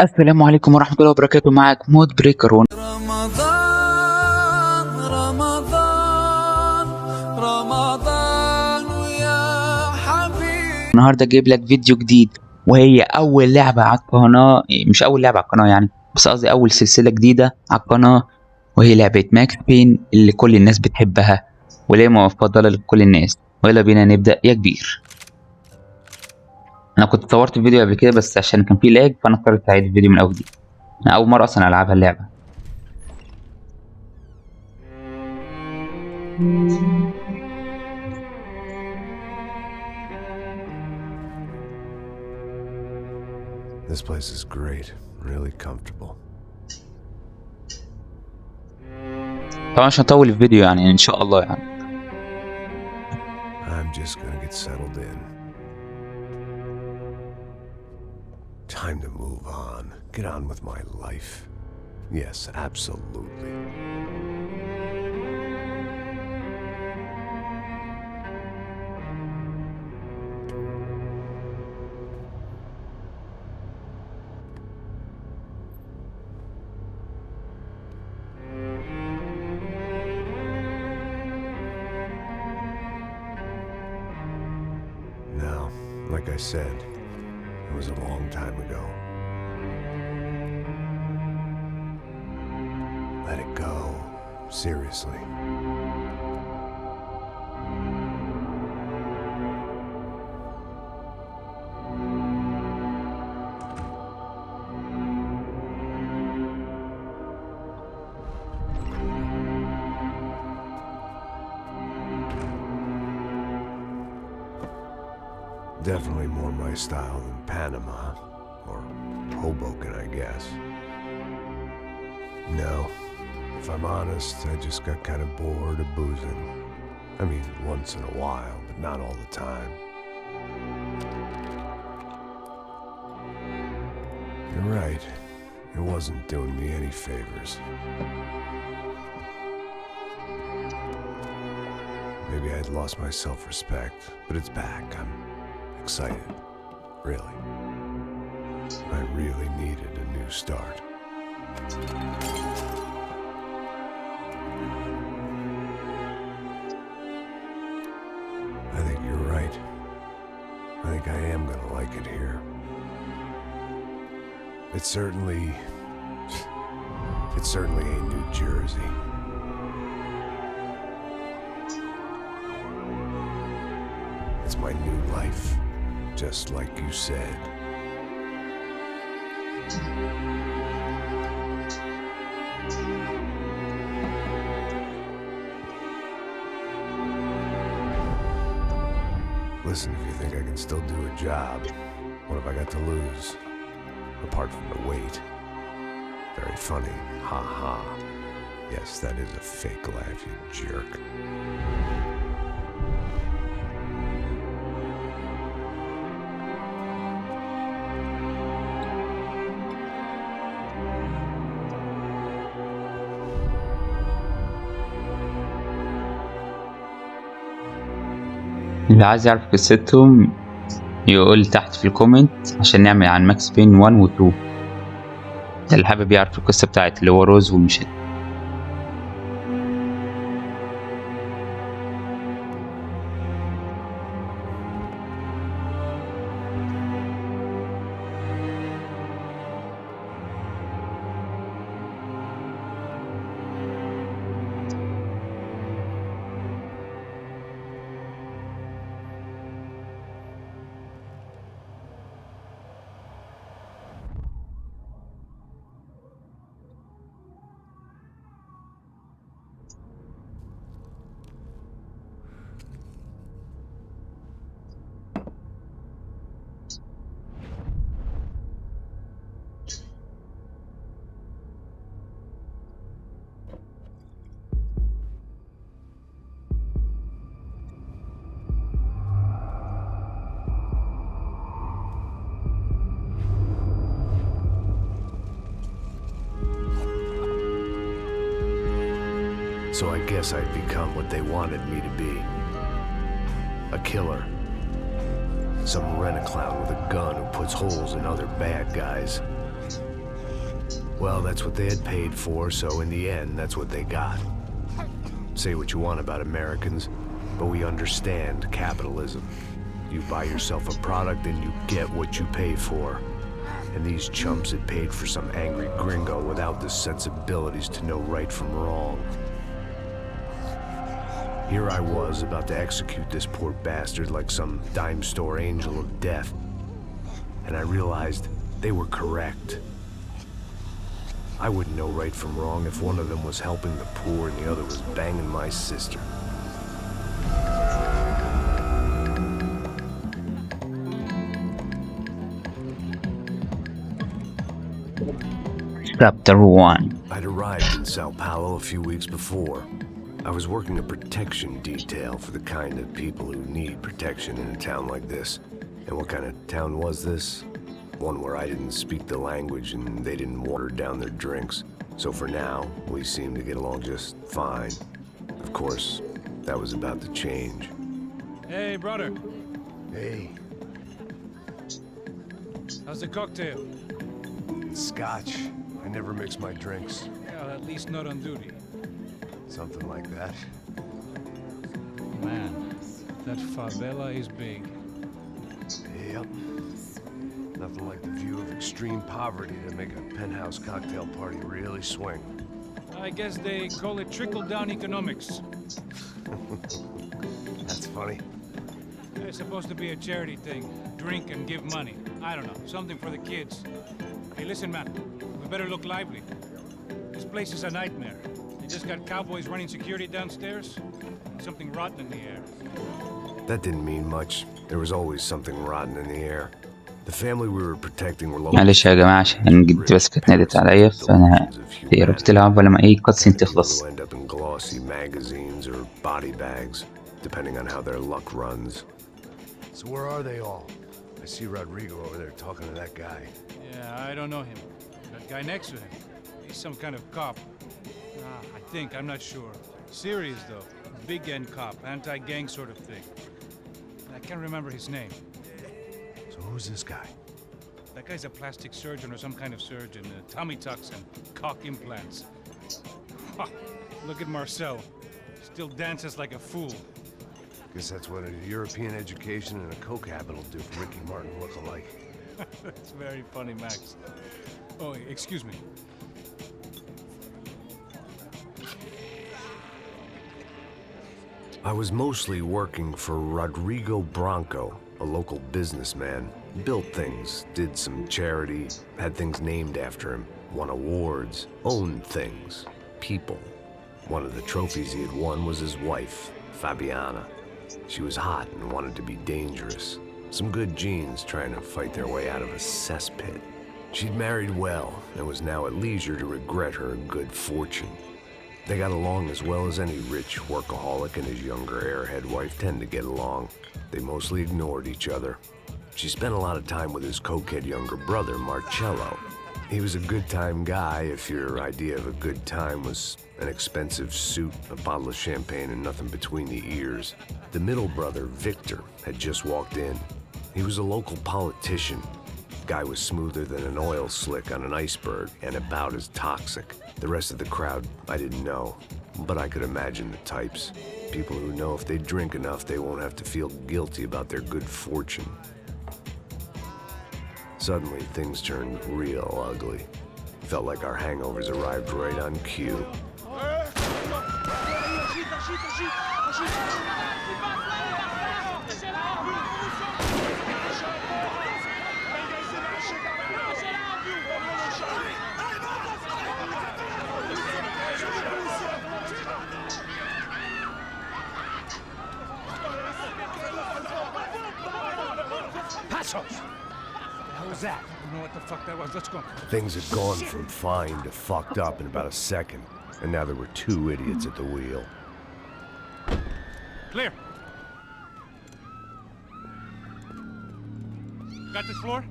السلام عليكم ورحمة الله وبركاته. معك مود بريكر رمضان رمضان رمضان ويا حبيبي. النهارده جايب لك فيديو جديد، وهي أول لعبة على القناة، مش أول لعبة على القناة يعني، بس قصدي أول سلسلة جديدة على القناة، وهي لعبة ماكس بين اللي كل الناس بتحبها واللي مفضلة لكل الناس. ويلا بينا نبدأ يا كبير. أنا كنت صورت الفيديو قبل كده بس عشان كان فيه لاج فأنا اضطريت أعيد الفيديو من أول جديد. أنا أول مرة أصلا ألعبها اللعبة. This place is great, really comfortable. طبعا مش هطول الفيديو يعني إن شاء الله يعني. I'm just gonna get settled in. Time to move on. Get on with my life. Yes, absolutely. Now, like I said, it was a long time ago. Let it go. Seriously. Definitely more my style than Panama, or Hoboken, I guess. No, if I'm honest, I just got kind of bored of boozing. I mean, once in a while, but not all the time. You're right, it wasn't doing me any favors. Maybe I'd lost my self-respect, but it's back. I'm excited, really. I really needed a new start. I think you're right. I think I am gonna like it here. It's certainly ain't New Jersey. It's my new life. Just like you said. Listen, if you think I can still do a job, what have I got to lose? Apart from the weight. Very funny. Ha ha. Yes, that is a fake laugh, you jerk. اللي عايز يعرف قصتهم يقول تحت في الكومنت عشان نعمل عن ماكس بين 1 و 2. اللي حابب يعرف القصة بتاعت اللي هو روز وميشيل. So I guess I'd become what they wanted me to be. A killer. Some rent-a-clown with a gun who puts holes in other bad guys. Well, that's what they had paid for, so in the end, that's what they got. Say what you want about Americans, but we understand capitalism. You buy yourself a product and you get what you pay for. And these chumps had paid for some angry gringo without the sensibilities to know right from wrong. Here I was about to execute this poor bastard like some dime store angel of death. And I realized they were correct. I wouldn't know right from wrong if one of them was helping the poor and the other was banging my sister. Chapter 1. I'd arrived in Sao Paulo a few weeks before. I was working a protection detail for the kind of people who need protection in a town like this. And what kind of town was this? One where I didn't speak the language and they didn't water down their drinks. So for now, we seemed to get along just fine. Of course, that was about to change. Hey, brother. Hey, How's the cocktail? Scotch. I never mix my drinks. Yeah, at least not on duty. Something like that. Man, that favela is big. Yep. Nothing like the view of extreme poverty to make a penthouse cocktail party really swing. I guess they call it trickle-down economics. That's funny. It's supposed to be a charity thing. Drink and give money. I don't know, something for the kids. Hey, listen, man. We better look lively. This place is a nightmare. They just got cowboys running security downstairs. Something rotten in the air. That didn't mean much. There was always something rotten in the air. The family we were protecting were local. معلش يا جماعة عشان جدتي بس كانت نادت عليا فأنا رحت لها لما أي كاتسين تخلص. People who end up in glossy magazines or body bags, depending on how their luck runs. So where are they all? I see Rodrigo over there talking to that guy. Yeah, I don't know him. That guy next to him. He's some kind of cop. I think, I'm not sure. Serious though. Big end cop, anti-gang sort of thing. I can't remember his name. So who's this guy? That guy's a plastic surgeon or some kind of surgeon. Tummy tucks and cock implants. Look at Marcel. Still dances like a fool. Guess that's what a European education and a coke habit will do for Ricky Martin look alike. That's very funny, Max. Oh, excuse me. I was mostly working for Rodrigo Branco, a local businessman. Built things, did some charity, had things named after him, won awards, owned things, people. One of the trophies he had won was his wife, Fabiana. She was hot and wanted to be dangerous. Some good genes trying to fight their way out of a cesspit. She'd married well and was now at leisure to regret her good fortune. They got along as well as any rich workaholic and his younger airhead wife tend to get along. They mostly ignored each other. She spent a lot of time with his cokehead younger brother, Marcello. He was a good-time guy if your idea of a good time was an expensive suit, a bottle of champagne, and nothing between the ears. The middle brother, Victor, had just walked in. He was a local politician. Guy was smoother than an oil slick on an iceberg and about as toxic. The rest of the crowd, I didn't know, but I could imagine the types. People who know if they drink enough, they won't have to feel guilty about their good fortune. Suddenly, things turned real ugly. Felt like our hangovers arrived right on cue. That? I don't know what the fuck that was. Let's go. Things had gone from fine to fucked up in about a second, and now there were two idiots at the wheel. Clear. Got this floor?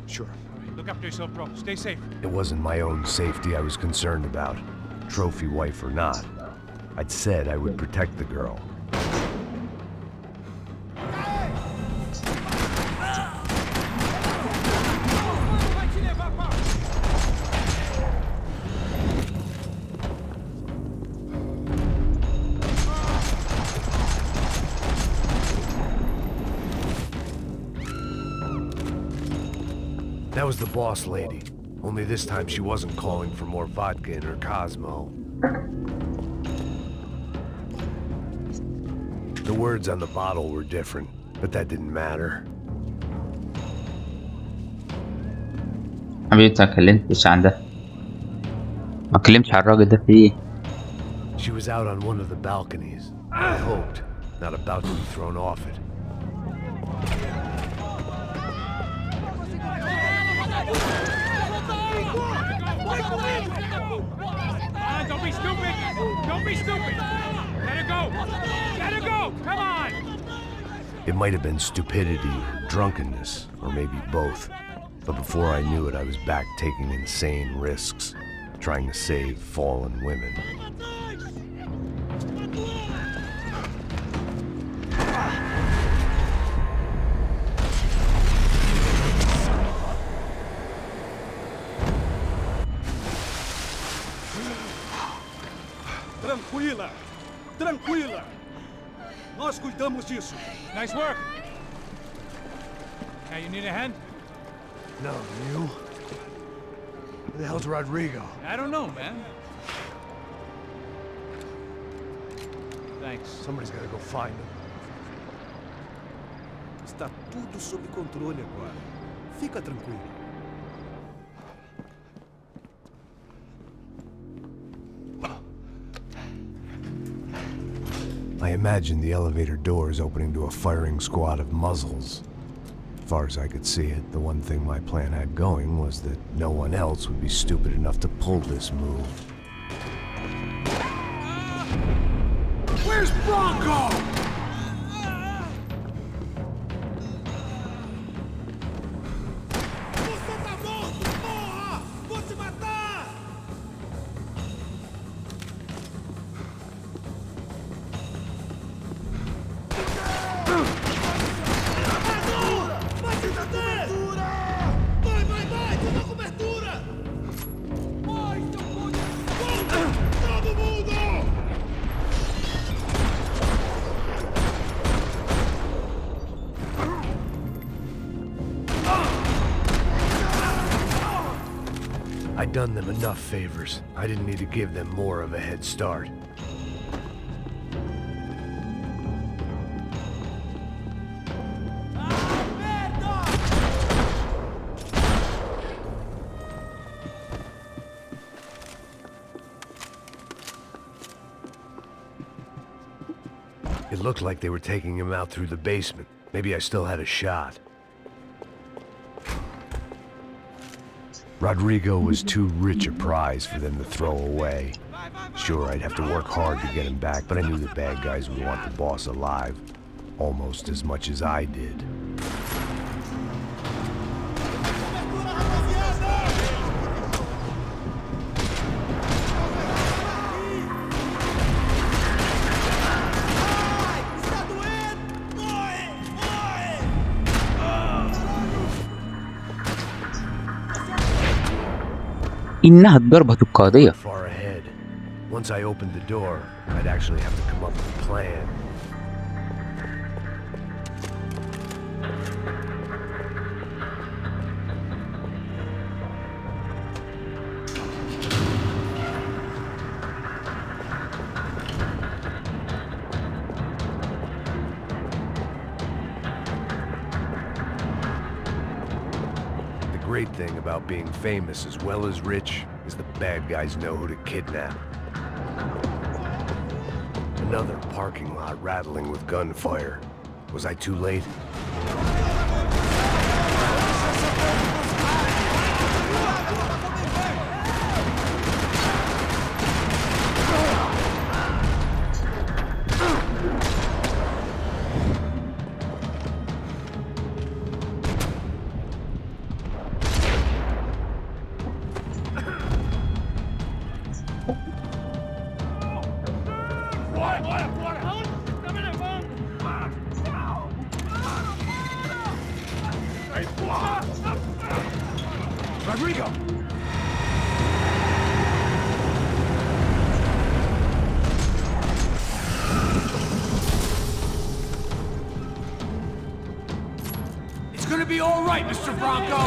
Sure. All right, look after yourself, bro. Stay safe. It wasn't my own safety I was concerned about, trophy wife or not. I'd said I would protect the girl. was the boss lady. Only this time she wasn't calling for more vodka in her Cosmo. The words on the bottle were different, but that didn't matter. حبيبتي ما كلمتش عن ده، ما كلمتش عن الراجل ده في ايه. She was out on one of the balconies. I hoped, not about to be thrown off it. Don't be stupid! Don't be stupid! Let her go! Let her go! Come on! It might have been stupidity or drunkenness, or maybe both. But before I knew it, I was back taking insane risks, trying to save fallen women. Tranquila! Tranquila! Nós cuidamos disso. Nice work! Hey, you need a hand? No, you? Who the hell's Rodrigo? I don't know, man. Thanks. Somebody's gotta go find him. Está tudo sob controle agora. Fica tranquilo. I imagined the elevator doors opening to a firing squad of muzzles. As far as I could see it, the one thing my plan had going was that no one else would be stupid enough to pull this move. Where's Bronco? Você tá morto, porra! Vou te matar! Vai, cobertura! Vai, vai, vai! Toma cobertura! Vai, seu puto! Todo mundo! I'd done them enough favors. I didn't need to give them more of a head start. It looked like they were taking him out through the basement. Maybe I still had a shot. Rodrigo was too rich a prize for them to throw away. Sure, I'd have to work hard to get him back, but I knew the bad guys would want the boss alive, almost as much as I did. إنها الضربة القاضية. Far ahead. Once I opened the door, I'd actually have to come up with a plan. The great thing about being famous as well as rich is the bad guys know who to kidnap. Another parking lot rattling with gunfire. Was I too late? Rodrigo! It's gonna be all right, Mr. Bronco!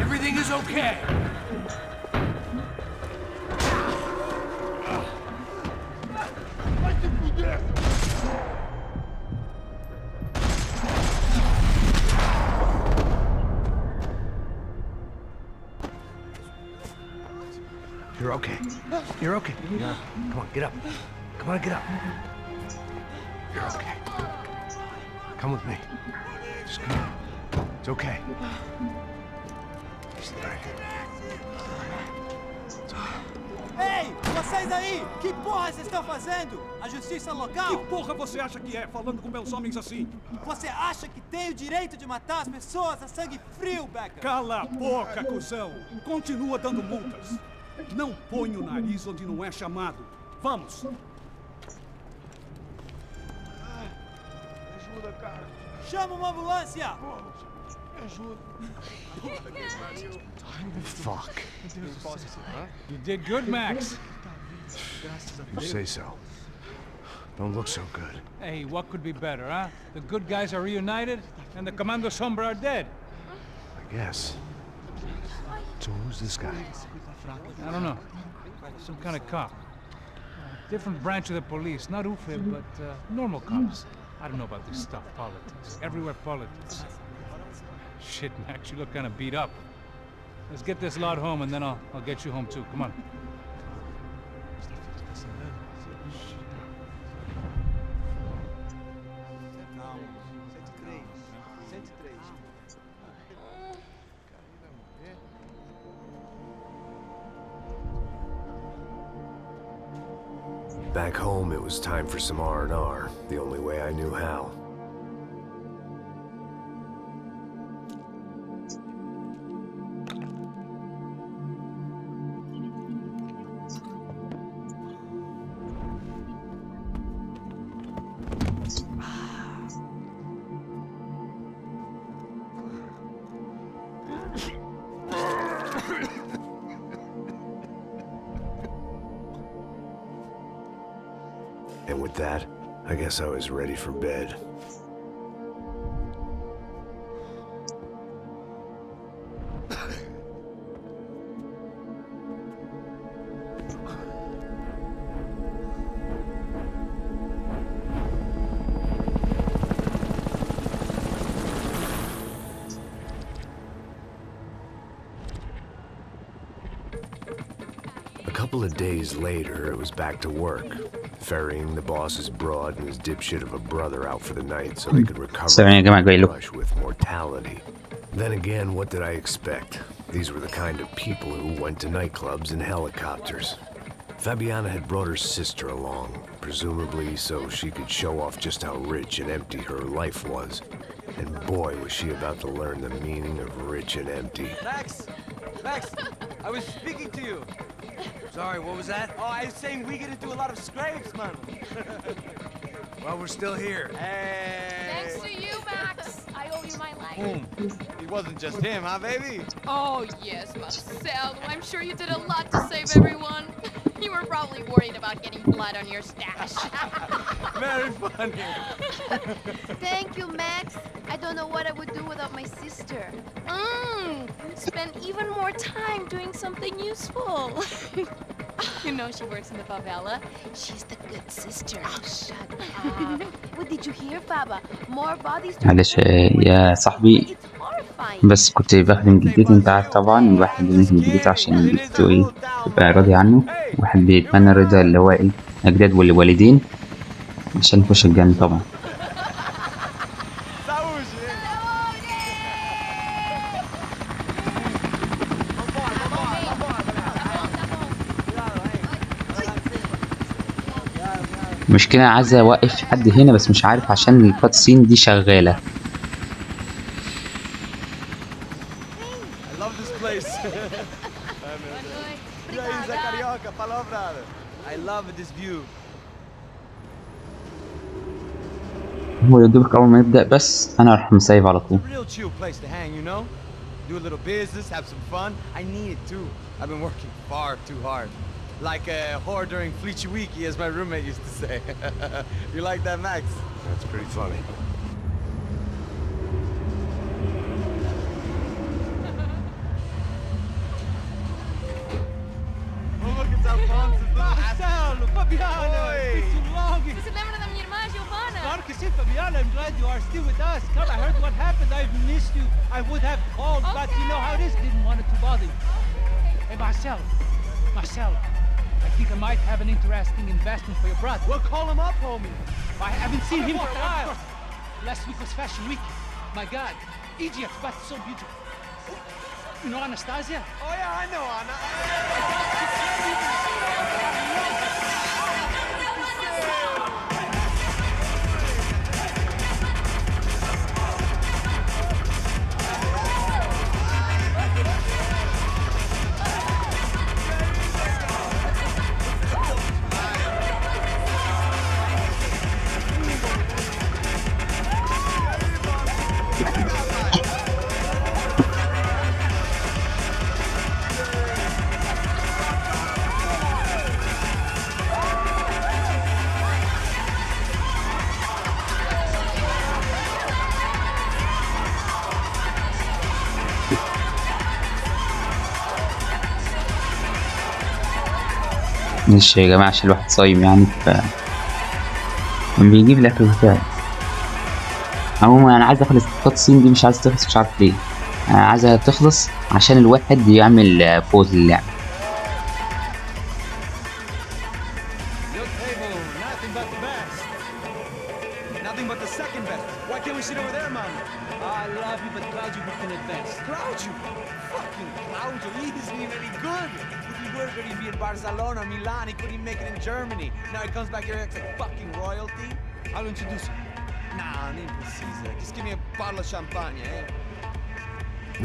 Everything is okay. You're okay. You're okay. Come on, get up. Come on, get up. You're okay. Come with me. Just come on. It's okay. It's all right. Ei, vocês aí! Que porra vocês estão fazendo? A justiça local? Que porra você acha que é, falando com belos homens assim? Você acha que tem o direito de matar as pessoas a sangue frio, Becker? Cala a boca, cuzão! Continua dando multas. Não põe o nariz onde não é chamado. Vamos! Ajuda, cara. Chama uma ambulância! Me ajuda. Fuck. You did good, Max. You say so. Don't look so good. Hey, what could be better, huh? The good guys are reunited, and the Commando Sombra are dead. I guess. So who's this guy? I don't know. Some kind of cop. Different branch of the police. Not UFE, but normal cops. I don't know about this stuff, politics. Everywhere politics. Shit, Max, you look kind of beat up. Let's get this lot home, and then I'll get you home too. Come on. Back home, it was time for some R&R, the only way I knew how. And with that, I guess I was ready for bed. A couple of days later, it was back to work. Ferrying the boss's broad and his dipshit of a brother out for the night so they could recover Sorry, from جماعة the جاي لكم. rush with mortality. Then again, what did I expect? These were the kind of people who went to nightclubs in helicopters. Fabiana had brought her sister along, presumably so she could show off just how rich and empty her life was. And boy, was she about to learn the meaning of rich and empty. Max! Max! I was speaking to you! Sorry, what was that? Oh, I was saying we get to do a lot of scrapes, man. Well, we're still here. Hey! Thanks to you, Max. I owe you my life. Boom. It wasn't just him, huh, baby? Oh, yes, Marcel. I'm sure you did a lot to save everyone. You were probably worried about getting blood on your stash. Very funny. Thank you, Max. I don't know what I would do without my sister. Spend even more time doing something useful. You know she works in the favela. She's the good sister. Oh, shut up. What did you hear, Baba? More bodies. معلش يا صاحبي، It's horrifying. بس كنت بخدم جدتي. انت عارف طبعا الواحد بيخدم جدته عشان جدته ايه يبقى راضي عنه. الواحد بيتمنى الرضا اللي هو ايه الاجداد والوالدين عشان يخش الجنة طبعا. المشكلة عايز اوقف حد هنا بس مش عارف عشان الكاتسين دي شغالة. I love this place. I love this view. هو يدوبك اول ما يبدأ بس انا اروح مسايف على طول. Real chill place to hang, you know? Do a little business, have some fun. I need it too. I've been working far too hard. Like a whore during Fleechy Weeky, as my roommate used to say. You like that, Max? That's pretty funny. Oh, look, it's Alfonso's little Marcelo, Fabiana, it's been too long. Você lembra da minha irmã, Giovanna? Claro que sim, Fabiana. I'm glad you are still with us. Come, I heard what happened. I've missed you. I would have called, but you know how it is. Didn't want it to bother you. Hey, Marcelo, I think I might have an interesting investment for your brother. Well, call him up, homie. I haven't seen him for a while. Last week was Fashion Week. My God, Egypt, but so beautiful. You know Anastasia? Oh, yeah, I know, Anna. مش يا جماعة عشان الواحد صايم يعني بيجيب الأكل بتاعي. عموما أنا عايز أخلص الكاتسين دي، مش عايز تخلص، مش عارف ليه. أنا عايزها تخلص عشان الواحد يعمل بوز للعبة. Your table, nothing but the best. Nothing but the second best. Why can't we sit over there, man? I love you, but Claudio, we can advance. Claudio? Fucking Claudio, he isn't even any good. If he were good, he'd be in Barcelona, Milan, he couldn't even make it in Germany. Now he comes back here and acts like fucking royalty. I'll introduce you. Nah, need precisa. Just give me a bottle of champagne, eh?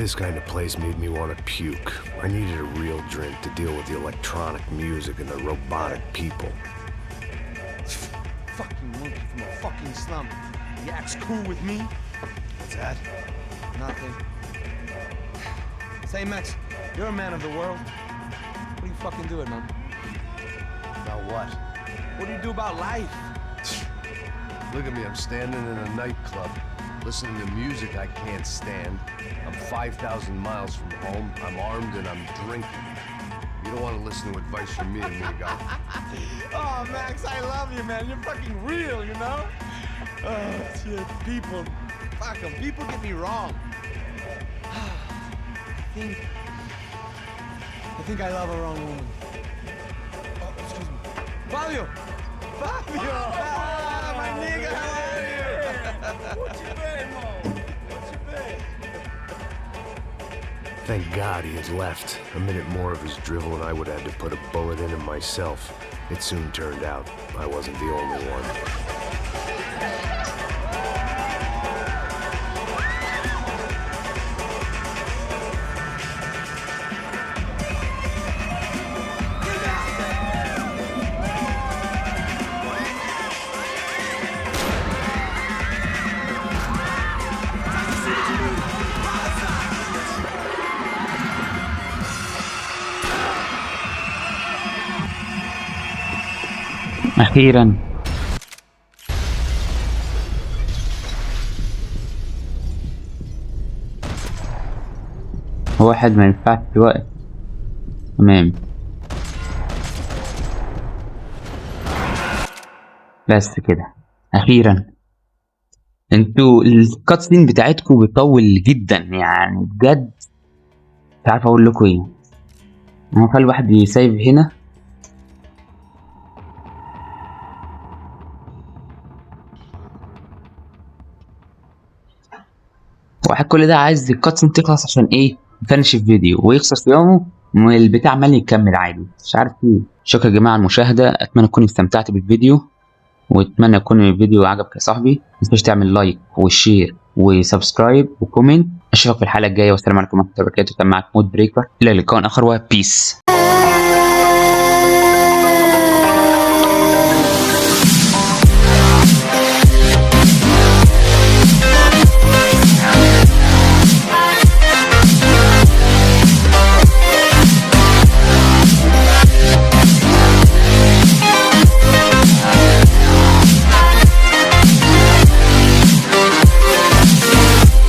This kind of place made me want to puke. I needed a real drink to deal with the electronic music and the robotic people. Fucking monkey from a fucking slum. He acts cool with me. What's that? Nothing. Say, Max, you're a man of the world. What do you fucking do it, man? About what? What do you do about life? Look at me, I'm standing in a nightclub, listening to music I can't stand. I'm 5,000 miles from home, I'm armed and I'm drinking. You don't want to listen to advice from me, amigo. Oh, Max, I love you, man. You're fucking real, you know? Oh, shit. People. Fuck them. People get me wrong. I think I love a wrong woman. Oh, excuse me. Fabio! Fabio! Ah, my nigga, how are you? What you been, Mo? What you been? Thank God he had left. A minute more of his drivel and I would have had to put a bullet in him myself. It soon turned out I wasn't the only one. أخيرا. واحد ما ينفعش دلوقتي. تمام. بس كده. أخيرا. انتوا الكاتسين بتاعتكم بتطول جدا يعني بجد. مش عارف أقول لكم إيه. هو خلي الواحد يسيف هنا. واحد كل ده عايز الكاتسين تخلص عشان ايه؟ يفنش الفيديو ويخسر في يومه والبتاع عمال يكمل عادي، مش عارف ايه. شكرا يا جماعه على المشاهده، اتمنى تكونوا استمتعتوا بالفيديو واتمنى يكون الفيديو عجبك يا صاحبي. متنساش تعمل لايك وشير وسبسكرايب وكومنت. اشوفك في الحلقه الجايه والسلام عليكم ورحمه الله وبركاته. كان معاك مود بريكر، الى لقاء اخر وبيس.